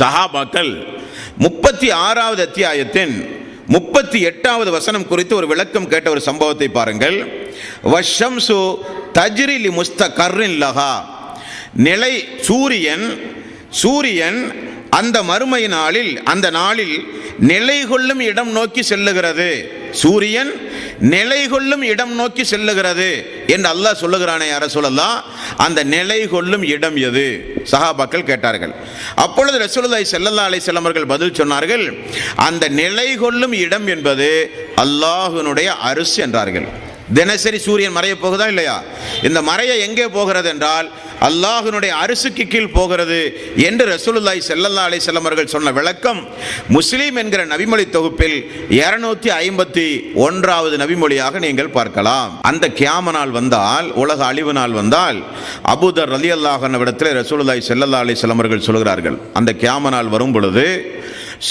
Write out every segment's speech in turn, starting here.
சஹாபாக்கள் 36வது அத்தியாயத்தின் 38வது வசனம் குறித்து ஒரு விளக்கம் கேட்ட ஒரு சம்பவத்தை பாருங்கள். வஷம்சு தஜ்ரி லி முஸ்தகர்ரின் லஹா, நிலை சூரியன் அந்த மறுமை நாளில், அந்த நாளில் நிலை கொள்ளும் இடம் நோக்கி செல்லுகிறது. சூரியன் நிலை கொள்ளும் இடம் நோக்கி செல்லுகிறது என்று அல்லாஹ் சொல்லுகிறானே யார சொல்லலாம், அந்த நிலை கொள்ளும் இடம் எது? சஹாபாக்கள் கேட்டார்கள். அப்பொழுது ரசூலுல்லாஹி ஸல்லல்லாஹு அலைஹி வஸல்லம் அவர்கள் பதில் சொன்னார்கள், அந்த நிலை கொள்ளும் இடம் என்பது அல்லாஹ்வினுடைய அர்ஷ் என்றார்கள். தினசரி சூரியன் மறைய போகுதா இல்லையா? இந்த மறைய எங்கே போகிறது என்றால் அல்லாஹ்வினுடைய அரிசுக்கு கீழ் போகிறது என்று ரசூலுல்லாஹி ஸல்லல்லாஹு அலைஹி வஸல்லம் அவர்கள் சொன்ன விளக்கம் முஸ்லிம் என்கிற நபிமொழி தொகுப்பில் 251வது நபிமொழியாக நீங்கள் பார்க்கலாம். அந்த கியாம நாள் வந்தால், உலக அழிவு நாள் வந்தால், அபூதர் ரலியல்லாஹு அன்ஹு இடத்தில் ரசூலுல்லாஹி ஸல்லல்லாஹு அலைஹி வஸல்லம் அவர்கள் சொல்கிறார்கள், அந்த கியாம நாள் வரும் பொழுது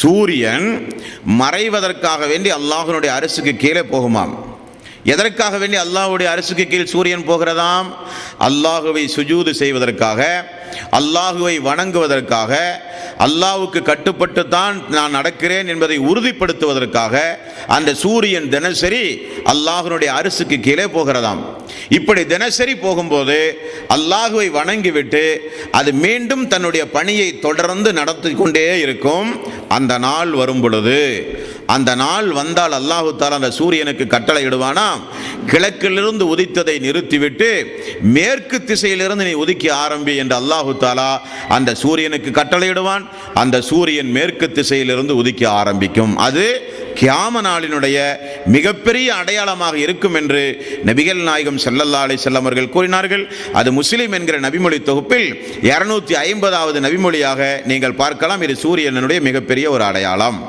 சூரியன் மறைவதற்காக வேண்டி அல்லாஹ்வினுடைய அரிசுக்கு கீழே போகுமாம். எதற்காக வேண்டி அல்லாஹ்வுடைய அரிசுக்கு கீழ் சூரியன் போகிறதாம்? அல்லாஹுவை சுஜூது செய்வதற்காக, அல்லாஹுவை வணங்குவதற்காக, அல்லாஹ்வுக்கு கட்டுப்பட்டு தான் நான் நடக்கிறேன் என்பதை உறுதிப்படுத்துவதற்காக அந்த சூரியன் தினசரி அல்லாஹ்வுடைய அரிசுக்கு கீழே போகிறதாம். இப்படி தினசரி போகும்போது அல்லாஹுவை வணங்கிவிட்டு அது மீண்டும் தன்னுடைய பணியை தொடர்ந்து நடத்தி கொண்டே இருக்கும். அந்த நாள் வரும் பொழுது, அந்த நாள் வந்தால் அல்லாஹு தஆலா அந்த சூரியனுக்கு கட்டளை இடுவானாம், கிழக்கிலிருந்து உதித்ததை நிறுத்திவிட்டு மேற்கு திசையிலிருந்து நீ உதிக்க ஆரம்பி என்று அல்லாஹு தஆலா அந்த சூரியனுக்கு கட்டளை இடுவான். அந்த சூரியன் மேற்கு திசையிலிருந்து உதிக்க ஆரம்பிக்கும். அது கியாம நாளினுடைய மிகப்பெரிய அடையாளமாக இருக்கும் என்று நபிகள் நாயகம் ஸல்லல்லாஹு அலைஹி வஸல்லம் அவர்கள் கூறினார்கள். அது முஸ்லிம் என்கிற நபிமொழி தொகுப்பில் 250வது நபிமொழியாக நீங்கள் பார்க்கலாம். இது சூரியனுடைய மிகப்பெரிய ஒரு அடையாளம்.